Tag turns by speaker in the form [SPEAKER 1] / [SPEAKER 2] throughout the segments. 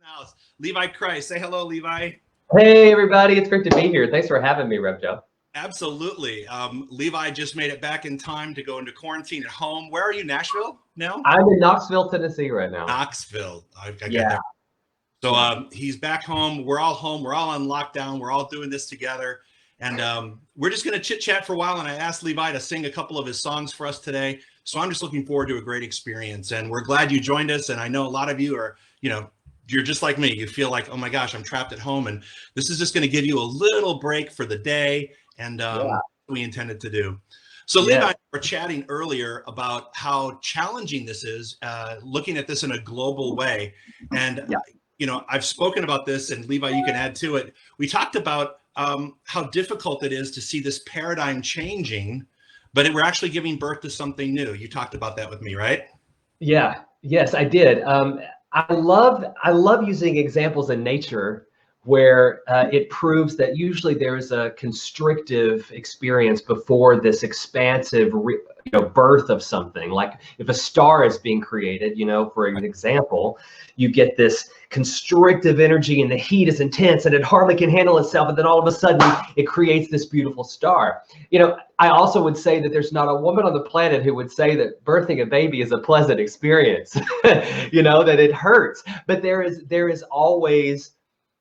[SPEAKER 1] House. Levi Kries. Say hello, Levi.
[SPEAKER 2] Hey, everybody. It's great to be here. Thanks for having me, Rev Joe.
[SPEAKER 1] Absolutely. Levi just made it back in time to go into quarantine at home. Where are you, Nashville now?
[SPEAKER 2] I'm in Knoxville, Tennessee right now.
[SPEAKER 1] Knoxville. I got
[SPEAKER 2] Yeah.
[SPEAKER 1] that. So he's back home. We're all home. We're all on lockdown. We're all doing this together. And we're just going to chit chat for a while. And I asked Levi to sing a couple of his songs for us today. So I'm just looking forward to a great experience. And we're glad you joined us. And I know a lot of you are, you're just like me. You feel like, oh my gosh, I'm trapped at home. And this is just going to give you a little break for the day. And we intended to do. So Levi, we're chatting earlier about how challenging this is, looking at this in a global way. And, I've spoken about this, and Levi, you can add to it. We talked about how difficult it is to see this paradigm changing, but we're actually giving birth to something new. You talked about that with me, right?
[SPEAKER 2] Yeah. Yes, I did. I love using examples in nature where it proves that usually there's a constrictive experience before this expansive birth of something. Like if a star is being created, for an example, you get this constrictive energy and the heat is intense and it hardly can handle itself, and then all of a sudden it creates this beautiful star. I also would say that there's not a woman on the planet who would say that birthing a baby is a pleasant experience, that it hurts, but there is always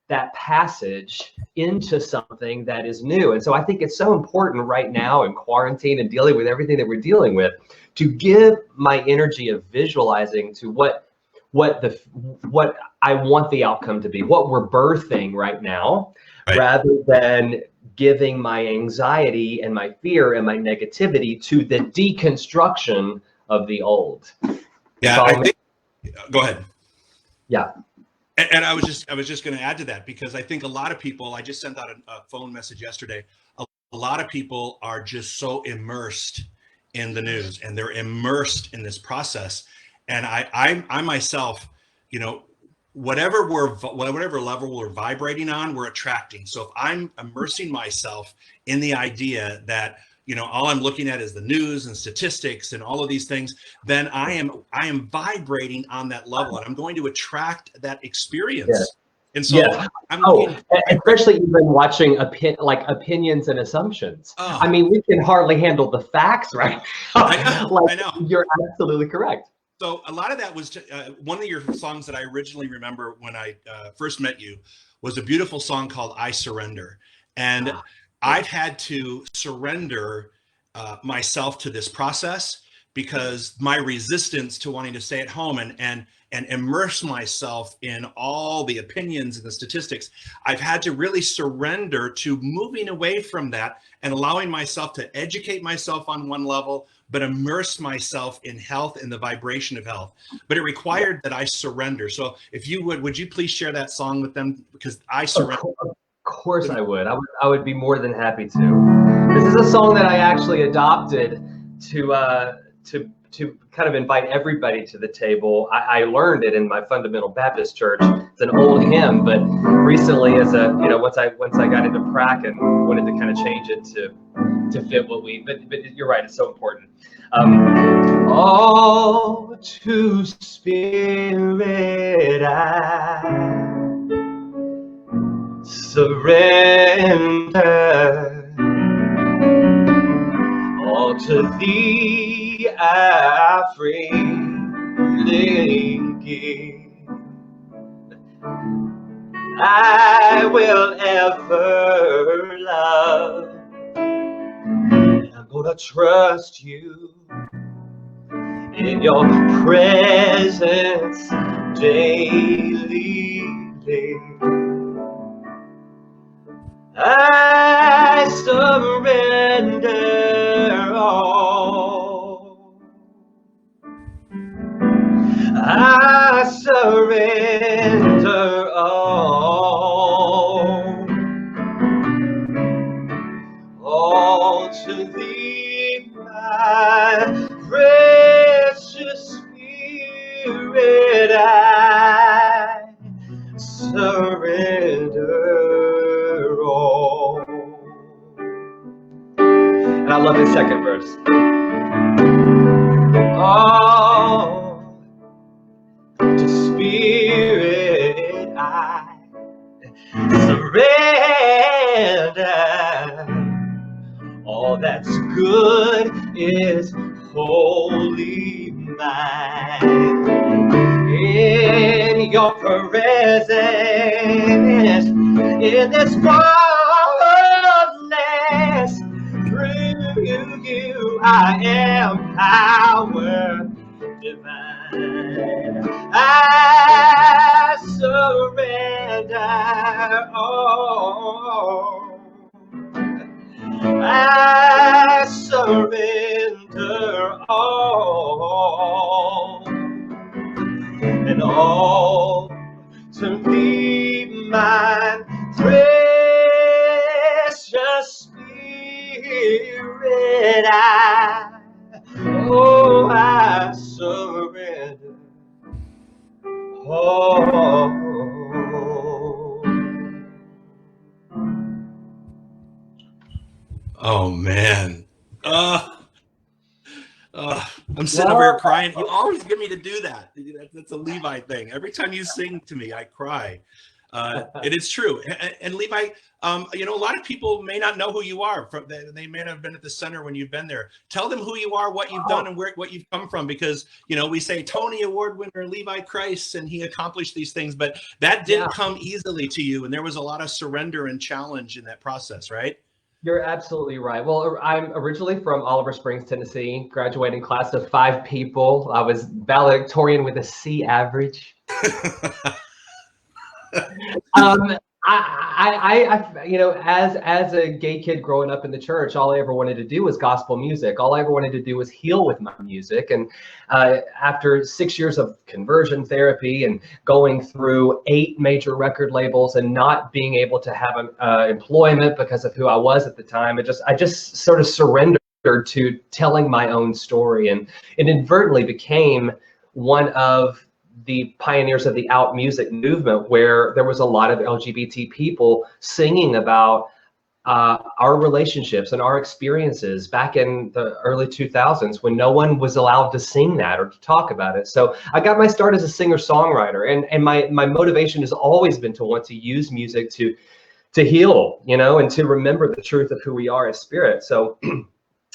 [SPEAKER 2] that passage into something that is new. And so I think it's so important right now in quarantine and dealing with everything that we're dealing with to give my energy of visualizing to what I want the outcome to be, what we're birthing right now, rather than giving my anxiety and my fear and my negativity to the deconstruction of the old.
[SPEAKER 1] Yeah. Go ahead.
[SPEAKER 2] Yeah.
[SPEAKER 1] And I was just going to add to that, because I think a lot of people, I just sent out a phone message yesterday. A lot of people are just so immersed in the news, and they're immersed in this process. And I myself, whatever level we're vibrating on, we're attracting. So if I'm immersing myself in the idea that, all I'm looking at is the news and statistics and all of these things, then I am vibrating on that level, and I'm going to attract that experience.
[SPEAKER 2] Yeah.
[SPEAKER 1] And so
[SPEAKER 2] especially even watching opinions and assumptions. I mean, we can hardly handle the facts right now.
[SPEAKER 1] I know.
[SPEAKER 2] You're absolutely correct.
[SPEAKER 1] So a lot of that was one of your songs that I originally remember when I first met you was a beautiful song called I Surrender. And I've had to surrender myself to this process, because my resistance to wanting to stay at home and immerse myself in all the opinions and the statistics, I've had to really surrender to moving away from that and allowing myself to educate myself on one level, but immerse myself in health and the vibration of health. But it required that I surrender. So if you would you please share that song with them? Because I surrender.
[SPEAKER 2] Of course I would. I would be more than happy to. This is a song that I actually adopted to kind of invite everybody to the table. I learned it in my fundamental Baptist church. It's an old hymn, but recently, as once I got into prac and wanted to kind of change it to fit what we. But you're right. It's so important. All to Spirit I surrender, all to Thee I freely give. I will ever love, and I'm gonna trust You in Your presence daily. I surrender all. I surrender all to Thee, my precious Spirit. I surrender all. And I love the second verse. All to Spirit I surrender. All that's good is wholly mine. In your presence, in this wilderness, through you I am power divine. I surrender all. I surrender all, and all to thee, my precious Spirit. I surrender all.
[SPEAKER 1] Oh man. I'm sitting over here crying. You always get me to do that. That's a Levi thing. Every time you sing to me, I cry. It is true. And Levi, you know, a lot of people may not know who you are. They may not have been at the center when you've been there. Tell them who you are, what you've done, and what you've come from. Because, you know, we say Tony Award winner Levi Kries, and he accomplished these things, but that didn't come easily to you. And there was a lot of surrender and challenge in that process, right?
[SPEAKER 2] You're absolutely right. Well, I'm originally from Oliver Springs, Tennessee, graduating class of 5 people. I was valedictorian with a C average. You know, as a gay kid growing up in the church, all I ever wanted to do was gospel music. All I ever wanted to do was heal with my music. And after 6 years of conversion therapy and going through 8 major record labels and not being able to have employment because of who I was at the time, I just sort of surrendered to telling my own story, and it inadvertently became one of the pioneers of the out music movement, where there was a lot of LGBT people singing about our relationships and our experiences back in the early 2000s when no one was allowed to sing that or to talk about it. So I got my start as a singer-songwriter, and my motivation has always been to want to use music to heal, you know, and to remember the truth of who we are as spirit. So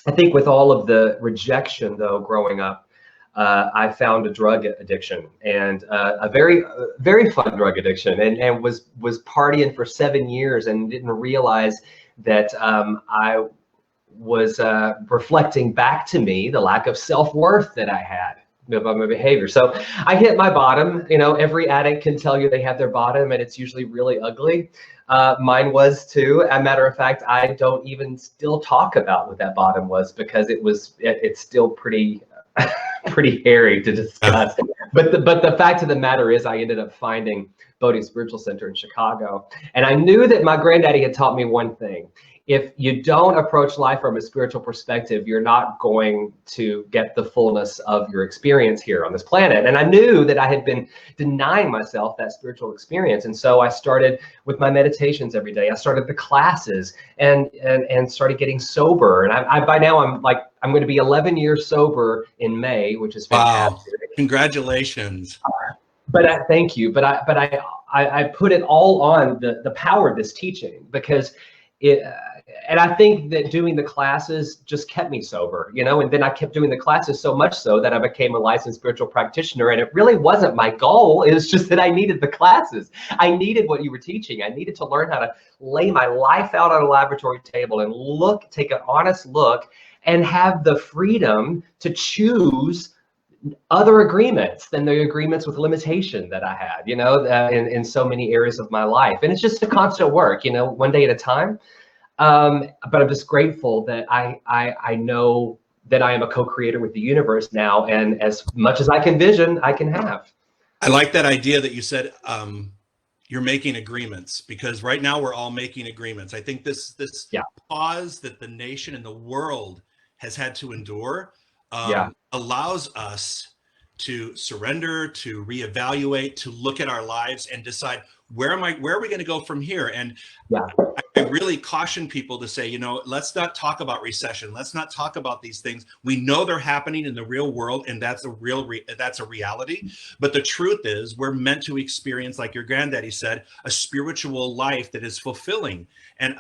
[SPEAKER 2] I think with all of the rejection, though, growing up, I found a drug addiction, and a very fun drug addiction, and was partying for 7 years and didn't realize that I was reflecting back to me the lack of self-worth that I had about my behavior. So I hit my bottom. You know, every addict can tell you they have their bottom, and it's usually really ugly. Mine was too. As a matter of fact, I don't even still talk about what that bottom was, because it's still pretty hairy to discuss. But the fact of the matter is, I ended up finding Bodhi Spiritual Center in Chicago, and I knew that my granddaddy had taught me one thing: if you don't approach life from a spiritual perspective, you're not going to get the fullness of your experience here on this planet. And I knew that I had been denying myself that spiritual experience. And so I started with my meditations every day. I started the classes and started getting sober. And I by now I'm going to be 11 years sober in May, which is fantastic.
[SPEAKER 1] Wow. Congratulations.
[SPEAKER 2] But thank you. But I put it all on the power of this teaching, because and I think that doing the classes just kept me sober, you know, and then I kept doing the classes so much so that I became a licensed spiritual practitioner. And it really wasn't my goal. It was just that I needed the classes. I needed what you were teaching. I needed to learn how to lay my life out on a laboratory table and take an honest look and have the freedom to choose other agreements than the agreements with limitation that I had, you know, in so many areas of my life. And it's just a constant work, you know, one day at a time. But I'm just grateful that I know that I am a co-creator with the universe now, and as much as I can vision, I can have.
[SPEAKER 1] I like that idea that you said you're making agreements, because right now we're all making agreements. I think this pause that the nation and the world has had to endure allows us to surrender, to reevaluate, to look at our lives and decide where are we going to go from here? And
[SPEAKER 2] Yeah.
[SPEAKER 1] I really caution people to say, let's not talk about recession. Let's not talk about these things. We know they're happening in the real world, and that's a reality. But the truth is, we're meant to experience, like your granddaddy said, a spiritual life that is fulfilling. And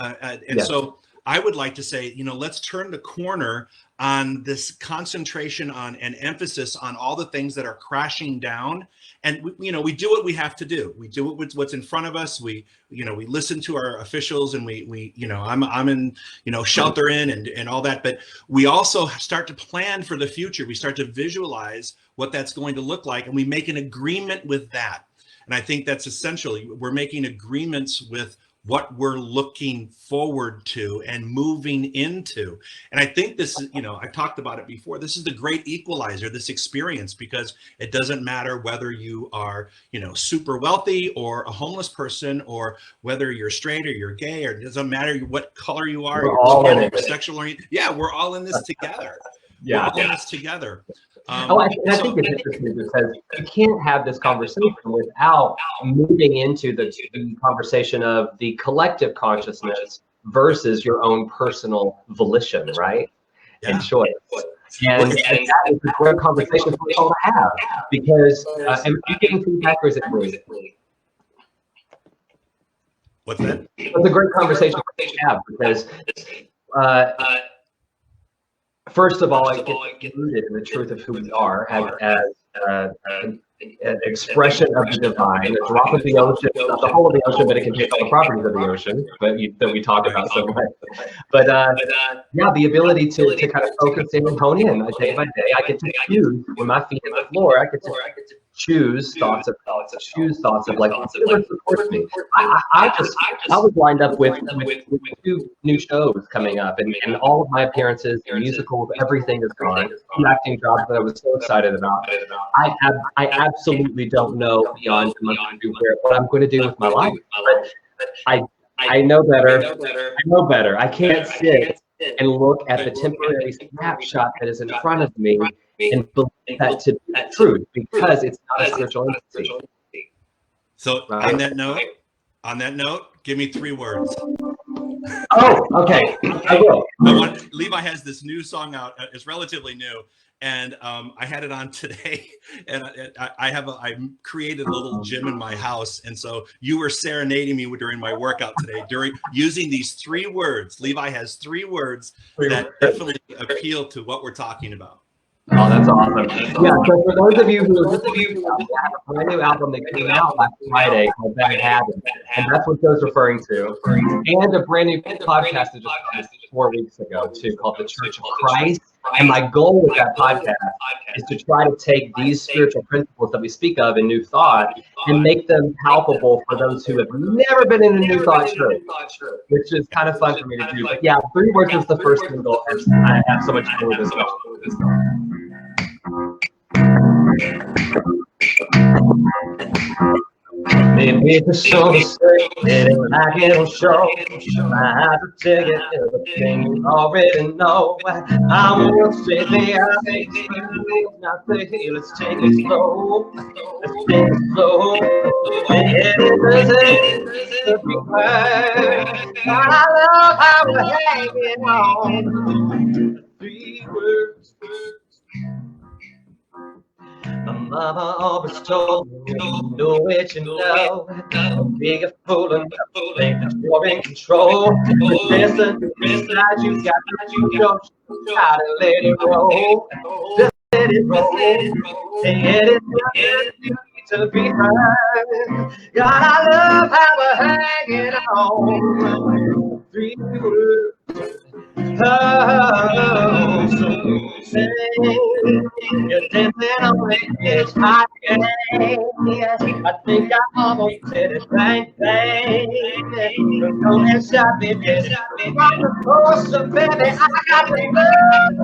[SPEAKER 1] so I would like to say, let's turn the corner on this concentration on and emphasis on all the things that are crashing down. And we do what we have to do. We do it with what's in front of us. We listen to our officials, and I'm in, shelter in and all that. But we also start to plan for the future. We start to visualize what that's going to look like, and we make an agreement with that. And I think that's essential. We're making agreements with what we're looking forward to and moving into. And I think this is, I talked about it before, this is the great equalizer, this experience, because it doesn't matter whether you are, super wealthy or a homeless person, or whether you're straight or you're gay, or it doesn't matter what color you are, your sexual orientation. Yeah, we're all in this together. Yeah. We're all in this together.
[SPEAKER 2] I think it's interesting because you can't have this conversation without moving into the conversation of the collective consciousness versus your own personal volition, right? Yeah. And choice. And that is a great conversation for us all to have, because am I getting feedback, or is it me?
[SPEAKER 1] What's that?
[SPEAKER 2] It's a great conversation for us to have, because first of all, I get rooted in the truth of who we are as an expression of the divine, a drop of the ocean, not the whole of the ocean, but it can take all the properties of the ocean that we talk about so much. But yeah, the ability to kind of focus in and hone in day by day. I get to choose when my feet hit the floor. I get to choose thoughts of like, whatever supports me. I was lined up with 2 new shows coming up, and all of my appearances, musicals, everything is gone. 2 acting jobs that I was so excited about. I absolutely don't know beyond what I'm going to do with my life. But I know better. I know better. I can't sit and look at the temporary snapshot that is in front of me and believe that to be the truth, because it's not a spiritual entity.
[SPEAKER 1] So right? On that note, give me 3 words.
[SPEAKER 2] Oh, okay. I will.
[SPEAKER 1] Levi has this new song out. It's relatively new, and I had it on today. And I created a little gym in my house, and so you were serenading me during my workout today, using these 3 words. Levi has 3 words that definitely appeal to what we're talking about.
[SPEAKER 2] Oh, that's awesome. Yeah, so for those of you who have a brand new album that came out last Friday called Bad Habits, and that's what Joe's referring to, and a brand new podcast that just launched 4 weeks ago too, called The Church of Kreis. And my goal with that podcast is to try to take these spiritual principles that we speak of in New Thought and make them palpable for those who have never been in a New Thought church, which is kind of fun for me to do. But yeah, 3 words is the first single, and I have so much fun with this song. Maybe the song is saying like it'll show. I have to take it to the thing you already know. I won't say the things, not say let's take it slow. Let's take it slow. It doesn't to be quiet. I love how we're hanging on. 3 words. My mama always told me, you know it, you know. Don't be a fool enough to think that you're in control. But listen, inside you got that you don't try to let it roll. Just let it roll. And it is nothing to be heard. God, I love how we're hanging on. 3 words. Oh, so you say you're dancing on the edge, I think I almost did it, bang, bang. Go and shot me, baby. Rock the poster, baby, I got the love.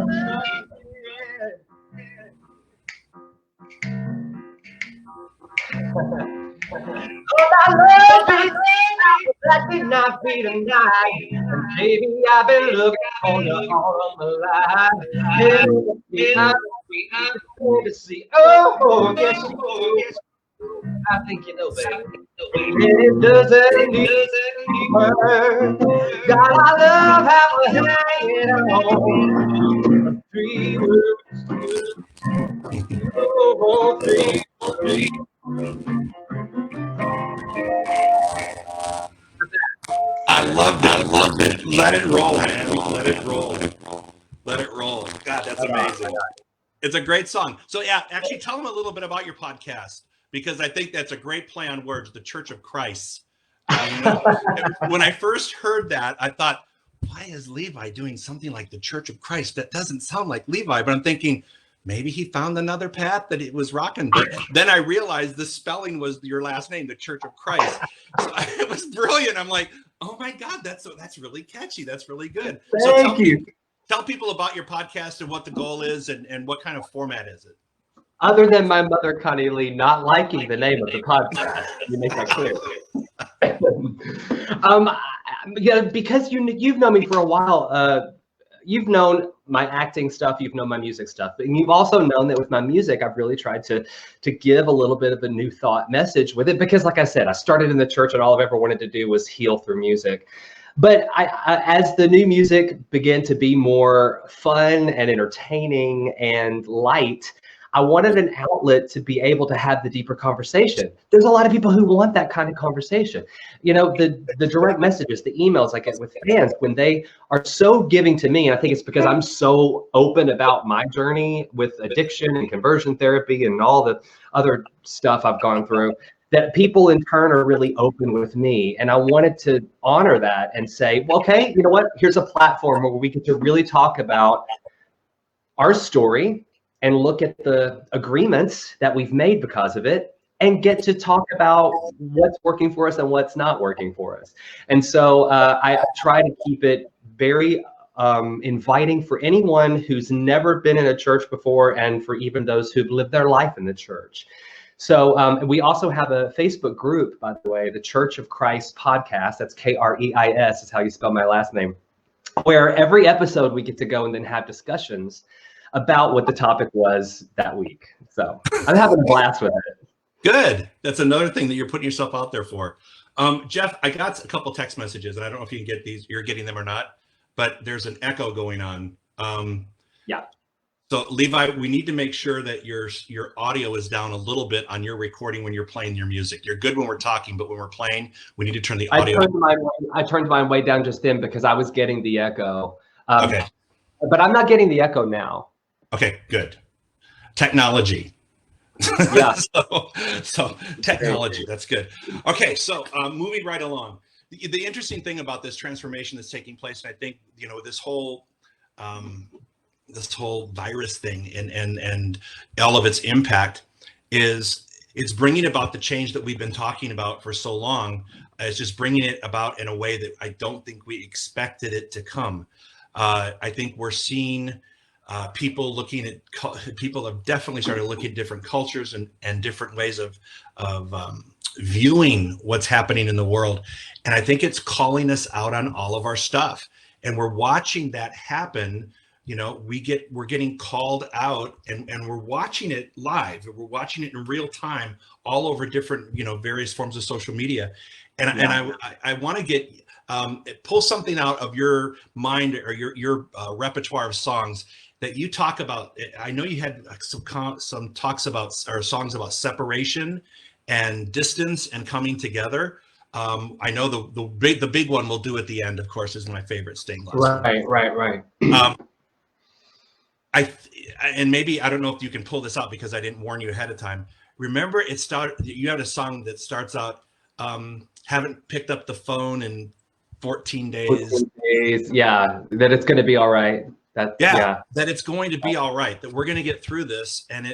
[SPEAKER 2] Oh, I love you. That did not be tonight. And baby, I've been looking for you all of my life. Yeah, to see. Oh, yes, I think you know, baby. It doesn't need words. God, I love how we're hanging on. 3 words. Oh, 3 words.
[SPEAKER 1] I loved it. I loved it. Let it roll, man. Let it roll. Let it roll. God, that's amazing. It's a great song. So yeah, actually tell them a little bit about your podcast, because I think that's a great play on words, the Church of Christ. When I first heard that, I thought, why is Levi doing something like the Church of Christ? That doesn't sound like Levi, but I'm thinking maybe he found another path that it was rocking. But then I realized the spelling was your last name, the Church of Christ. So it was brilliant. I'm like, oh my God, that's really catchy. That's really good.
[SPEAKER 2] Thank you.
[SPEAKER 1] Tell people about your podcast and what the goal is and what kind of format is it.
[SPEAKER 2] Other than my mother, Connie Lee, not liking the name of the podcast, you make that clear. Yeah, because you've known me for a while. You've known my acting stuff, you've known my music stuff, and you've also known that with my music, I've really tried to give a little bit of a new thought message with it, because like I said, I started in the church and all I've ever wanted to do was heal through music. But as the new music began to be more fun and entertaining and light, I wanted an outlet to be able to have the deeper conversation. There's a lot of people who want that kind of conversation. You know, the direct messages, the emails I get with fans when they are so giving to me, and I think it's because I'm so open about my journey with addiction and conversion therapy and all the other stuff I've gone through, that people in turn are really open with me. And I wanted to honor that and say, well, okay, you know what? Here's a platform where we get to really talk about our story and look at the agreements that we've made because of it, and get to talk about what's working for us and what's not working for us. And so I try to keep it very inviting for anyone who's never been in a church before, and for even those who've lived their life in the church. So we also have a Facebook group, by the way, the Church of Christ podcast. That's Kreis is how you spell my last name, where every episode we get to go and then have discussions about what the topic was that week. So I'm having a blast with it.
[SPEAKER 1] Good. That's another thing that you're putting yourself out there for. Jeff, I got a couple text messages, and I don't know if you can get these, you're getting them or not, but there's an echo going on.
[SPEAKER 2] Yeah.
[SPEAKER 1] So Levi, we need to make sure that your audio is down a little bit on your recording when you're playing your music. You're good when we're talking, but when we're playing, we need to turn the audio.
[SPEAKER 2] I turned mine way down just then because I was getting the echo.
[SPEAKER 1] Okay.
[SPEAKER 2] But I'm not getting the echo now.
[SPEAKER 1] Okay, good. Technology.
[SPEAKER 2] Yeah.
[SPEAKER 1] so technology, that's good. Okay, so moving right along. The interesting thing about this transformation that's taking place, and I think, you know, this whole virus thing and all of its impact is it's bringing about the change that we've been talking about for so long. It's just bringing it about in a way that I don't think we expected it to come. I think we're seeing people looking at, people have definitely started looking at different cultures and different ways of viewing what's happening in the world. And I think it's calling us out on all of our stuff. And we're watching that happen. You know, we're getting called out, and we're watching it live. We're watching it in real time all over different, you know, various forms of social media. And I want to get pull something out of your mind or your repertoire of songs that you talk about. I know you had some talks about, or songs about separation and distance and coming together. I know the big one we'll do at the end, of course, is my favorite, Stained Glass.
[SPEAKER 2] Right.
[SPEAKER 1] And maybe, I don't know if you can pull this out because I didn't warn you ahead of time. Remember, you had a song that starts out, haven't picked up the phone in 14 days.
[SPEAKER 2] 14 days, yeah, that it's going to be all right. That it's going to be all right, that we're going to get through this, and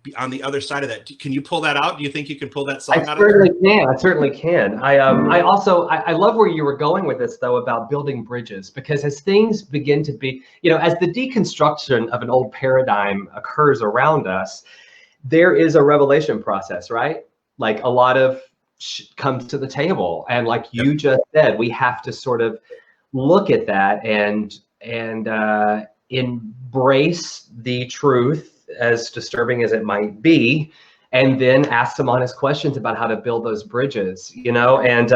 [SPEAKER 2] be on the other side of that. Can you pull that out? Do you think you can pull that song out of there? I certainly can. I love where you were going with this, though, about building bridges, because as things begin to be, you know, as the deconstruction of an old paradigm occurs around us, there is a revelation process, right? Like a lot of comes to the table, and like you just said, we have to sort of look at that and embrace the truth, as disturbing as it might be, and then ask some honest questions about how to build those bridges, you know. And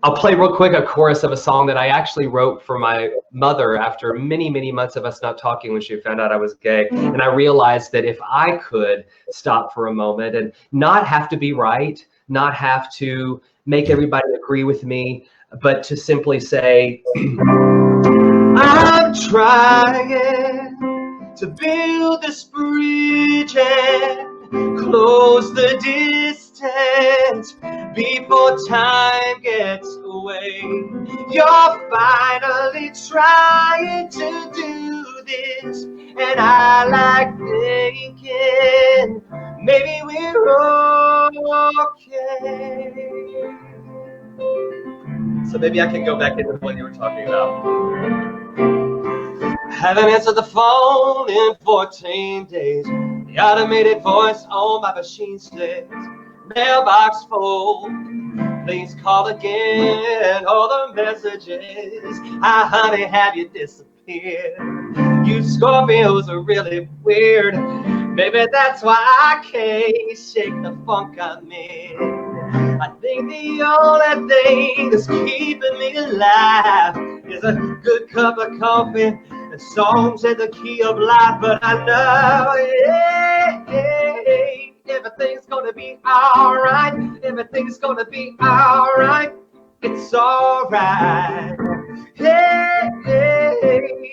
[SPEAKER 2] I'll play real quick a chorus of a song that I actually wrote for my mother after many, many months of us not talking when she found out I was gay. And I realized that if I could stop for a moment and not have to be right, not have to make everybody agree with me, but to simply say, I'm trying to build this bridge and close the distance before time gets away. You're finally trying to do this, and I like thinking maybe we're okay. So maybe I can go back into what you were talking about. Haven't answered the phone in 14 days. The automated voice on my machine says, mailbox full, please call again. All the messages, honey, have you disappeared? You Scorpios are really weird. Maybe that's why I can't shake the funk I'm in. I think the only thing that's keeping me alive is a good cup of coffee and songs in the key of life. But I know, everything's gonna be alright. Everything's gonna be alright. It's alright.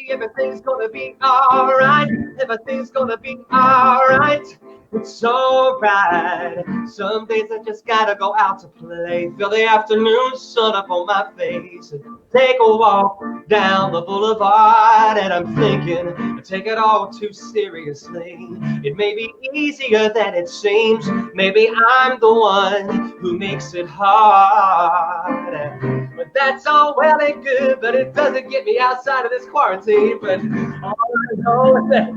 [SPEAKER 2] Everything's gonna be alright. Everything's gonna be alright. It's alright. Some days I just gotta go out to play. Feel the afternoon sun up on my face and take a walk down the boulevard. And I'm thinking, I take it all too seriously. It may be easier than it seems. Maybe I'm the one who makes it hard. But that's all well and good, but it doesn't get me outside of this quarantine. But all I know is that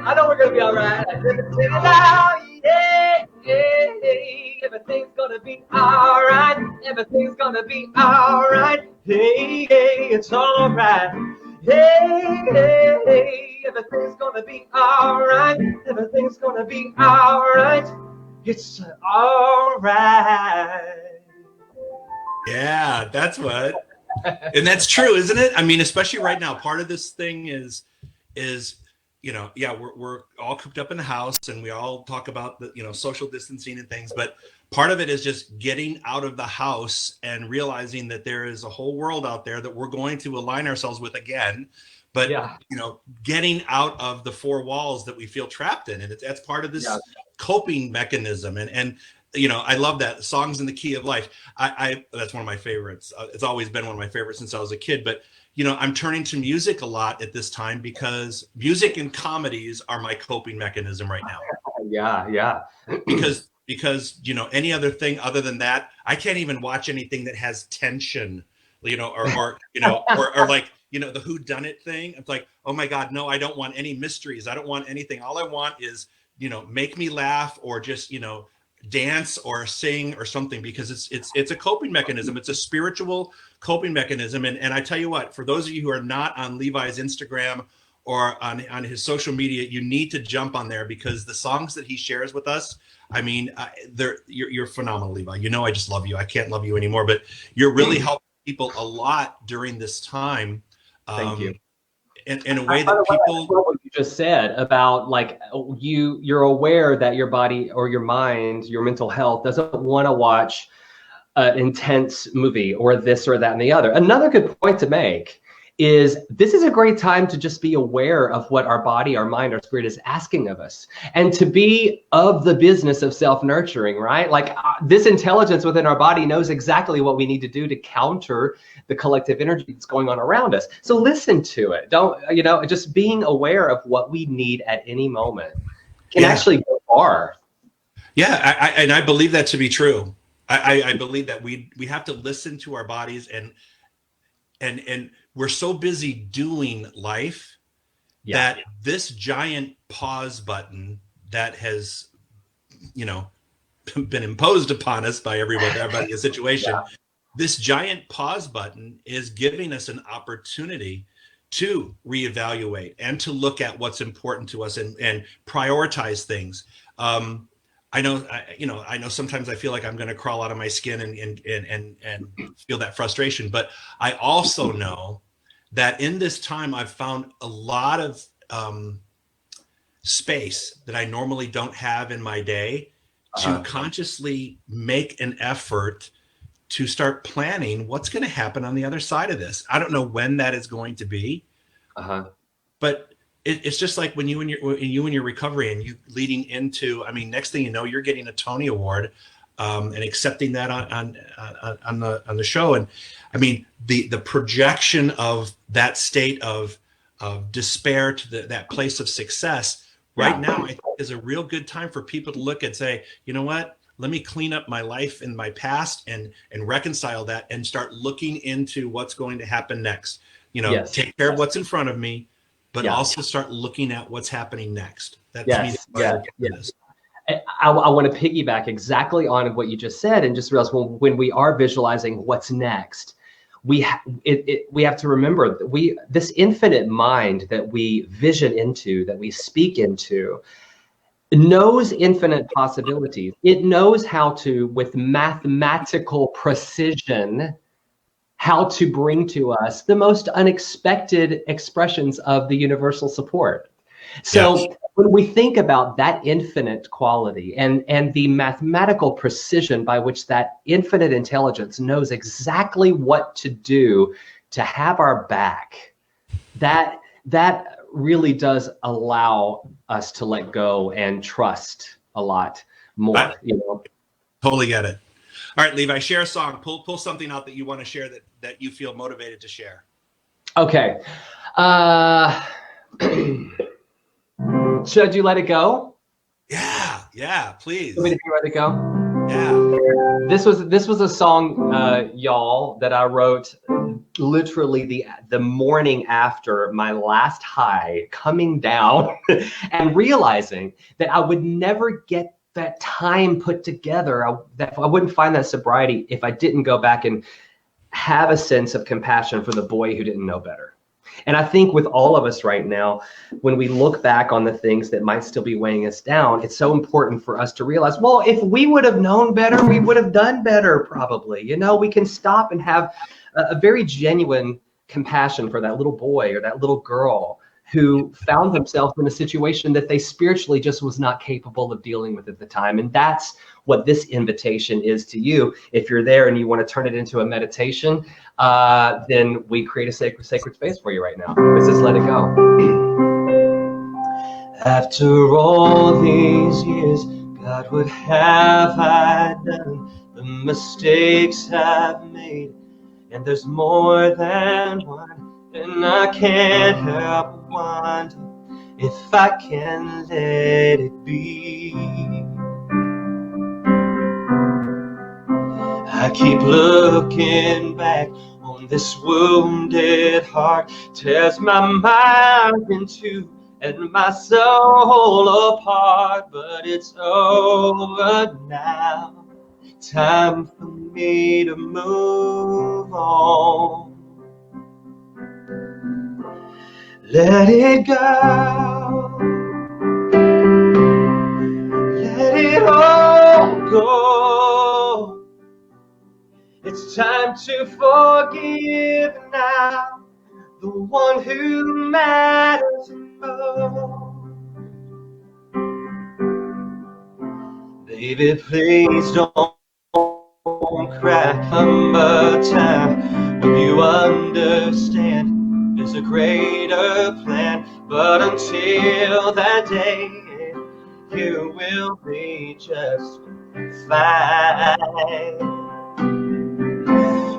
[SPEAKER 2] I know we're gonna be all right. Everything's gonna be all right. Everything's gonna be all right. Hey, it's all right. Hey, everything's gonna be all right. Everything's gonna be all right. It's all right.
[SPEAKER 1] Yeah, that's what. And that's true, isn't it? I mean, especially right now, part of this thing is you know, yeah, we're all cooped up in the house and we all talk about the, you know, social distancing and things, but part of it is just getting out of the house and realizing that there is a whole world out there that we're going to align ourselves with again. But, you know, getting out of the four walls that we feel trapped in. And that's part of this coping mechanism. And, you know, I love that. Songs in the Key of Life. That's one of my favorites. It's always been one of my favorites since I was a kid. But, you know, I'm turning to music a lot at this time because music and comedies are my coping mechanism right now.
[SPEAKER 2] Yeah.
[SPEAKER 1] Because, you know, any other thing other than that, I can't even watch anything that has tension, you know, or you know, or like, you know, the whodunit thing. It's like, oh my God, no, I don't want any mysteries. I don't want anything. All I want is, you know, make me laugh or just, you know, dance or sing or something, because it's a coping mechanism. It's a spiritual coping mechanism. And I tell you what, for those of you who are not on Levi's Instagram or on his social media, you need to jump on there, because the songs that he shares with us, I mean, you're phenomenal, Levi. You know, I just love you. I can't love you anymore, but you're really helping people a lot during this time.
[SPEAKER 2] Thank you.
[SPEAKER 1] In a way that people,
[SPEAKER 2] what you just said about, like, you're aware that your body or your mind, your mental health doesn't want to watch an intense movie or this or that and the other. Another good point to make is this is a great time to just be aware of what our body, our mind, our spirit is asking of us, and to be of the business of self-nurturing, right? Like this intelligence within our body knows exactly what we need to do to counter the collective energy that's going on around us. So listen to it. Don't, you know, just being aware of what we need at any moment can actually go far.
[SPEAKER 1] Yeah, and I believe that to be true. I believe that we have to listen to our bodies, and we're so busy doing life that this giant pause button that has, you know, been imposed upon us by everybody in situation, this giant pause button is giving us an opportunity to reevaluate and to look at what's important to us and prioritize things. I know sometimes I feel like I'm going to crawl out of my skin and feel that frustration, but I also know that in this time I've found a lot of space that I normally don't have in my day to consciously make an effort to start planning what's going to happen on the other side of this. I don't know when that is going to be, but it's just like when you and your recovery and you leading into, I mean, next thing you know, you're getting a Tony Award and accepting that on the show. And I mean, the projection of that state of despair to that place of success right now, I think is a real good time for people to look and say, you know what? Let me clean up my life in my past and reconcile that and start looking into what's going to happen next. You know, take care of what's in front of me, but also start looking at what's happening next. That's
[SPEAKER 2] I want to piggyback exactly on what you just said and just realize when we are visualizing what's next, we have to remember that this infinite mind that we vision into, that we speak into, knows infinite possibilities. It knows how to, with mathematical precision, how to bring to us the most unexpected expressions of the universal support. So when we think about that infinite quality and the mathematical precision by which that infinite intelligence knows exactly what to do to have our back, that really does allow us to let go and trust a lot more.
[SPEAKER 1] Totally get it. All right, Levi, share a song. Pull something out that you want to share that you feel motivated to share.
[SPEAKER 2] Okay. Should I do Let It Go?
[SPEAKER 1] Yeah, please.
[SPEAKER 2] Want me to do Let It Go?
[SPEAKER 1] Yeah.
[SPEAKER 2] This was a song, y'all, that I wrote literally the morning after my last high, coming down and realizing that I would never get that time put together, that I wouldn't find that sobriety if I didn't go back and have a sense of compassion for the boy who didn't know better. And I think with all of us right now, when we look back on the things that might still be weighing us down, it's so important for us to realize, well, if we would have known better, we would have done better, probably. You know, we can stop and have a very genuine compassion for that little boy or that little girl who found themselves in a situation that they spiritually just was not capable of dealing with at the time. And that's what this invitation is to you. If you're there and you want to turn it into a meditation, then we create a sacred space for you right now. This is Let It Go. After all these years, God, what have I done? The mistakes I've made, and there's more than one. And I can't help wonder if I can let it be. I keep looking back on this wounded heart, tears my mind in two and my soul apart. But it's over now, time for me to move on. Let it go, let it all go. It's time to forgive now, the one who matters most. Baby, please don't cry. Remember time when you understand there's a greater plan, but until that day, you will be just fine.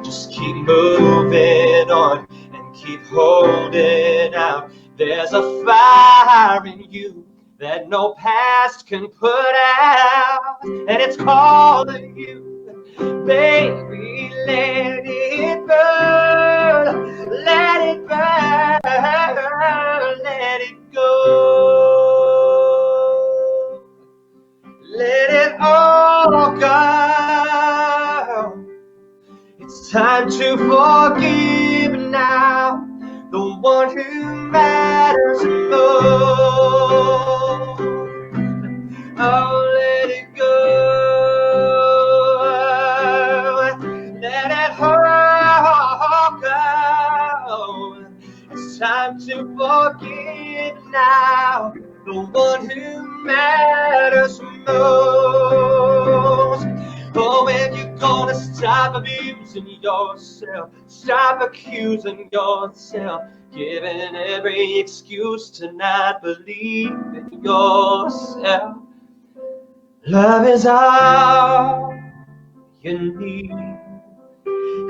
[SPEAKER 2] Just keep moving on and keep holding out. There's a fire in you that no past can put out, and it's calling you. Baby, let it burn, let it burn, let it go. Let it all go. It's time to forgive now, the one who matters most. Oh, let it go, let it all go. It's time to forgive now, the one who matters most. Oh, when you're gonna stop abusing yourself, stop accusing yourself, giving every excuse to not believe in yourself. Love is all you need.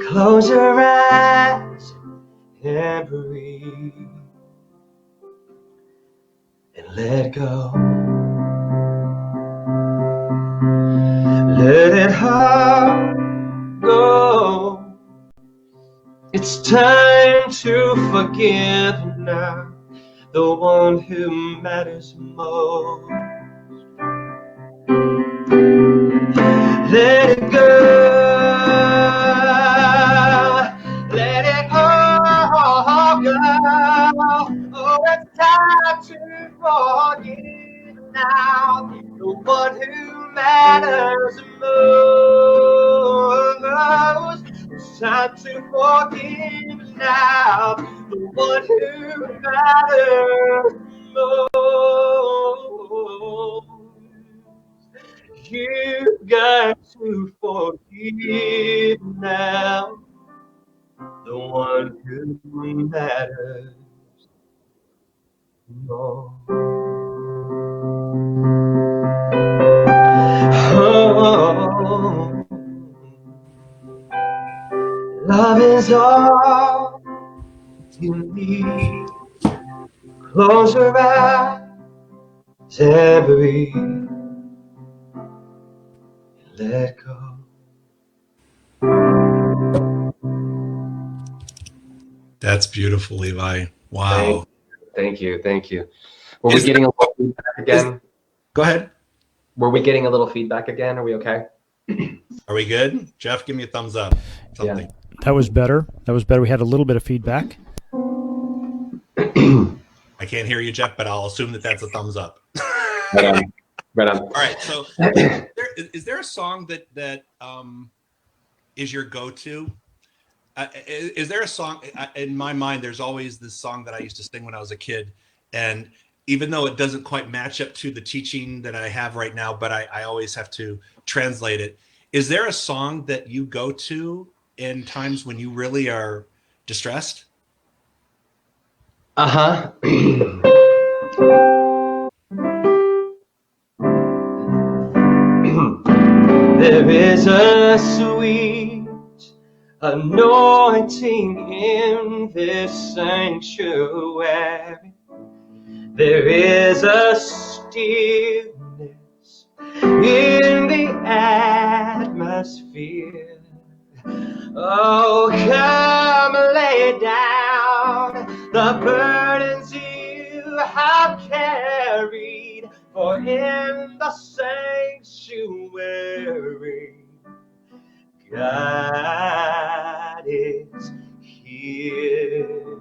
[SPEAKER 2] Close your eyes and breathe and let go. Let it all go. It's time to forgive now, the one who matters most. Let it go, let it all go. Oh, it's time to forgive now, the one who matters most. It's time to forgive now, the one who matters most. You got to forgive now, the one who matters most. Oh, love is all you need. Close your eyes and breathe. Let go.
[SPEAKER 1] That's beautiful, Levi. Wow.
[SPEAKER 2] Thank you. Were we getting a little feedback again?
[SPEAKER 1] Go ahead.
[SPEAKER 2] Were we getting a little feedback again? Are we okay?
[SPEAKER 1] Are we good? Jeff, give me a thumbs up. Something.
[SPEAKER 3] Yeah. That was better. We had a little bit of feedback.
[SPEAKER 1] I can't hear you, Jeff, but I'll assume that that's a thumbs up.
[SPEAKER 2] Right on.
[SPEAKER 1] All right. So, is there a song that is your go-to? Is there a song in my mind? There's always this song that I used to sing when I was a kid, and even though it doesn't quite match up to the teaching that I have right now, but I always have to translate it. Is there a song that you go to in times when you really are distressed?
[SPEAKER 2] There is a sweet anointing in this sanctuary. There is a stillness in the atmosphere. Oh, come lay down the burdens you have carried, for in the sanctuary, God is here.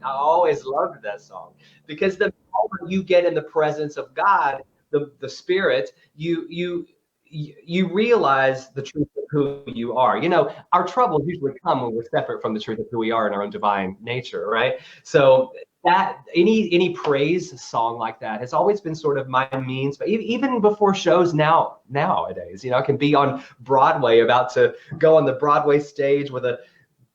[SPEAKER 2] I always loved that song because the moment you get in the presence of God, the Spirit, you realize the truth of who you are. You know, our troubles usually come when we're separate from the truth of who we are in our own divine nature, right? So that any praise song like that has always been sort of my means, but even before shows nowadays, you know, I can be on Broadway, about to go on the Broadway stage with a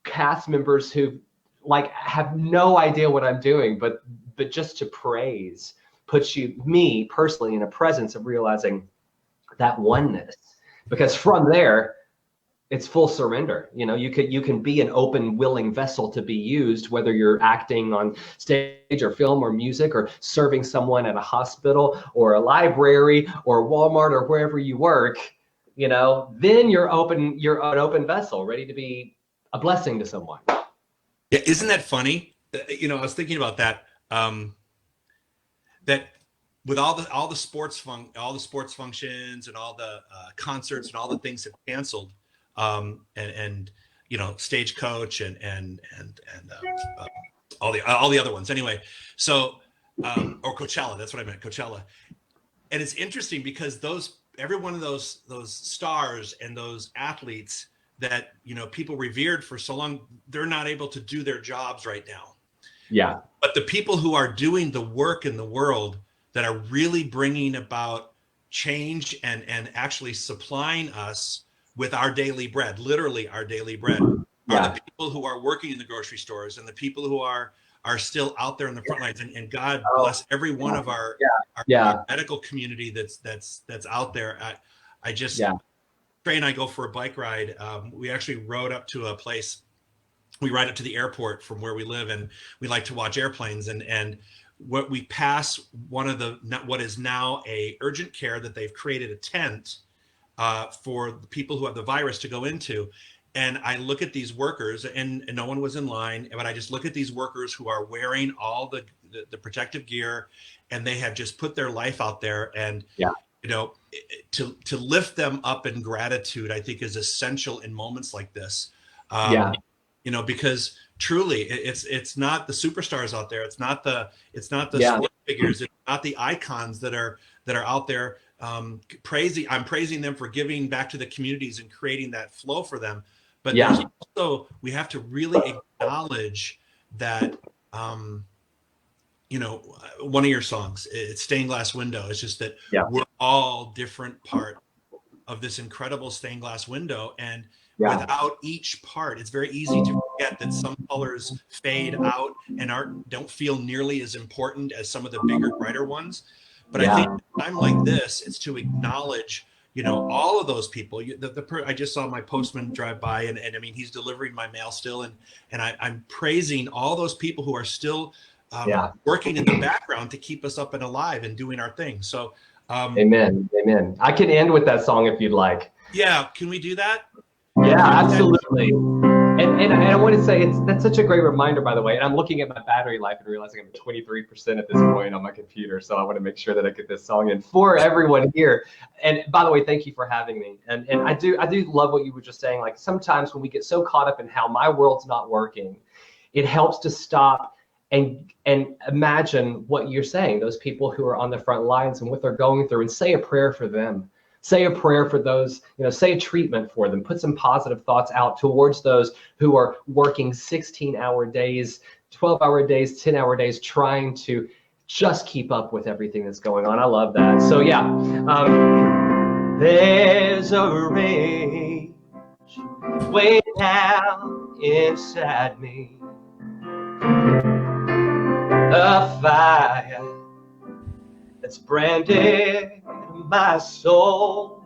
[SPEAKER 2] cast members who like have no idea what I'm doing, but just to praise puts me personally in a presence of realizing that oneness, because from there it's full surrender. You know, you can be an open, willing vessel to be used, whether you're acting on stage or film or music or serving someone at a hospital or a library or Walmart or wherever you work. You know, then you're an open vessel, ready to be a blessing to someone.
[SPEAKER 1] Yeah, isn't that funny? You know, I was thinking about that. That with all the sports functions and all the concerts and all the things that canceled, and you know, Stagecoach and all the other ones. Anyway, so or Coachella, that's what I meant, Coachella. And it's interesting because every one of those stars and those athletes that, you know, people revered for so long, they're not able to do their jobs right now.
[SPEAKER 2] Yeah.
[SPEAKER 1] But the people who are doing the work in the world that are really bringing about change and actually supplying us with our daily bread, literally our daily bread, are the people who are working in the grocery stores and the people who are still out there in the front lines. And God bless every one of our medical community that's out there. I just, Trey and I go for a bike ride. We actually rode up to a place. We ride up to the airport from where we live, and we like to watch airplanes. And what we pass what is now a urgent care that they've created a tent for the people who have the virus to go into. And I look at these workers, and no one was in line, but I just look at these workers who are wearing all the protective gear, and they have just put their life out there. And you know, to lift them up in gratitude, I think is essential in moments like this. You know, because truly it's not the superstars out there. It's not the sports figures. It's not the icons that are out there. I'm praising them for giving back to the communities and creating that flow for them. But there's also, we have to really acknowledge that, you know, one of your songs, it's Stained Glass Window. It's just that we're all different part of this incredible stained glass window. And without each part, it's very easy to forget that some colors fade out and don't feel nearly as important as some of the bigger, brighter ones. But I think at a time like this, it's to acknowledge, you know, all of those people. I just saw my postman drive by, and I mean, he's delivering my mail still, and I'm praising all those people who are still working in the background to keep us up and alive and doing our thing. So,
[SPEAKER 2] amen. I can end with that song if you'd like. Yeah,
[SPEAKER 1] can we do that?
[SPEAKER 2] Yeah, absolutely. And I want to say that's such a great reminder, by the way. And I'm looking at my battery life and realizing I'm at 23% at this point on my computer. So I want to make sure that I get this song in for everyone here. And by the way, thank you for having me. And I do love what you were just saying. Like, sometimes when we get so caught up in how my world's not working, it helps to stop and imagine what you're saying, those people who are on the front lines and what they're going through, and say a prayer for them. Say a prayer for those, you know, say a treatment for them. Put some positive thoughts out towards those who are working 16-hour days, 12-hour days, 10-hour days, trying to just keep up with everything that's going on. I love that. So yeah, there's a rage way down inside me, a fire that's branded my soul,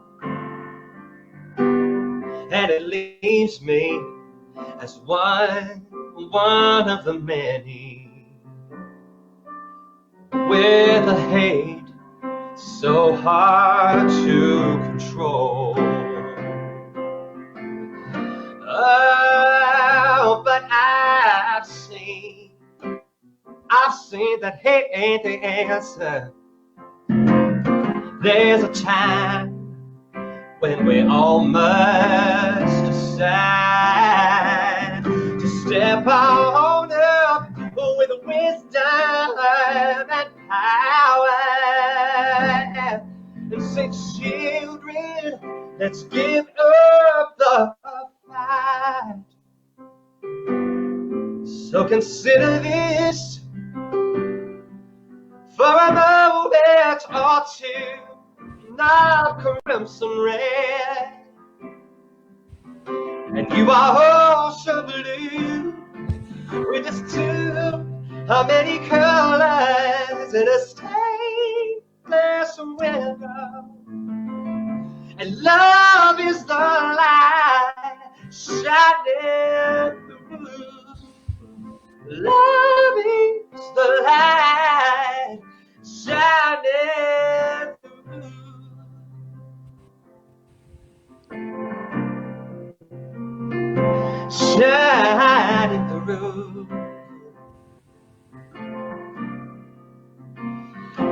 [SPEAKER 2] and it leaves me as one of the many, with a hate so hard to control. Oh, but I've seen that hate ain't the answer. There's a time when we all must decide to step on up with wisdom and power, and say, children, let's give up the fight. So consider this for a moment or two, not crimson red, and you are ocean blue, with just too many colors in a stained glass window. And love is the light shining through. Love is the light shining through. Shining through.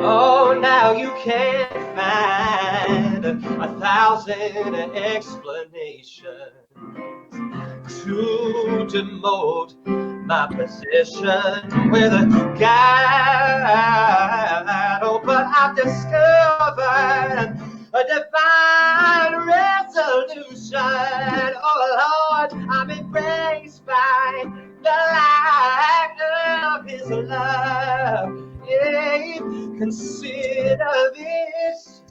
[SPEAKER 2] Oh, now you can't find 1,000 explanations to demote my position with a guide. Oh, but I've discovered a divine resolution. Oh Lord, I'm embraced by the light of His love. Yeah, consider this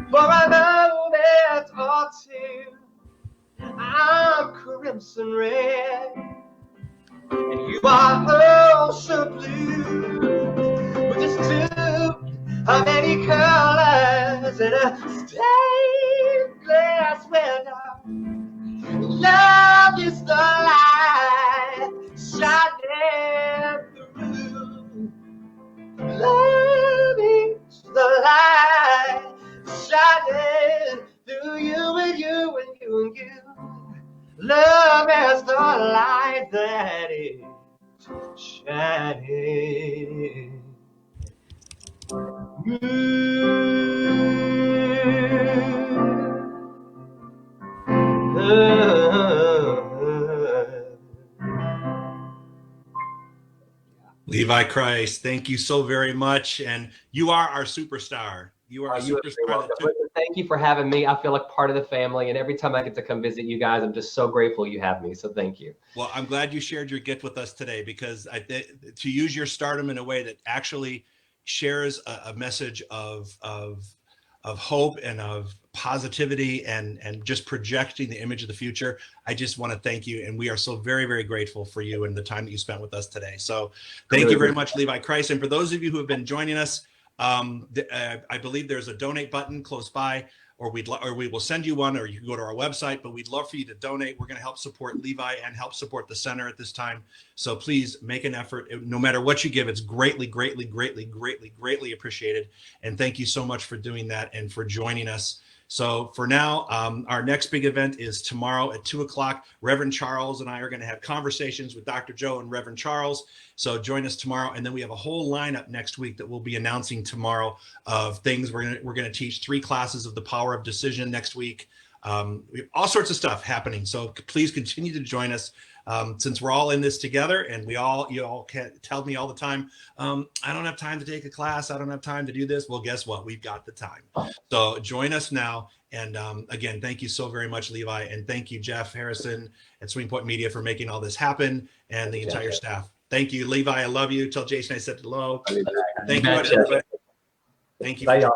[SPEAKER 2] for a moment or two. I'm crimson red, and you are ocean blue, with just too many colors in a stained glass window. Love is the light shining through. Love is the light shining through you and you and you and you. Love is the light that is shining.
[SPEAKER 1] Levi Kries, thank you so very much. And you are our superstar. You are a superstar.
[SPEAKER 2] Thank you for having me. I feel like part of the family, and every time I get to come visit you guys, I'm just so grateful you have me. So thank you.
[SPEAKER 1] Well, I'm glad you shared your gift with us today, because to use your stardom in a way that actually shares a message of hope and of positivity and just projecting the image of the future. I just want to thank you. And we are so very, very grateful for you and the time that you spent with us today. So thank you very much, Levi Kries. And for those of you who have been joining us, I believe there's a donate button close by, or we will send you one, or you can go to our website, but we'd love for you to donate. We're going to help support Levi and help support the center at this time. So please make an effort. No matter what you give, it's greatly, greatly, greatly, greatly, greatly appreciated. And thank you so much for doing that and for joining us. So for now, our next big event is tomorrow at 2 o'clock. Reverend Charles and I are going to have conversations with Dr. Joe and Reverend Charles. So join us tomorrow. And then we have a whole lineup next week that we'll be announcing tomorrow of things. We're going to teach 3 classes of the power of decision next week. We have all sorts of stuff happening. So please continue to join us. Since we're all in this together, and you all can tell me all the time, I don't have time to take a class. I don't have time to do this. Well, guess what? We've got the time. So join us now. And again, thank you so very much, Levi. And thank you, Jeff Harrison at Swing Point Media, for making all this happen, and the entire staff. Thank you, Levi. I love you. Tell Jason I said hello. Thank you, everybody. Thank you.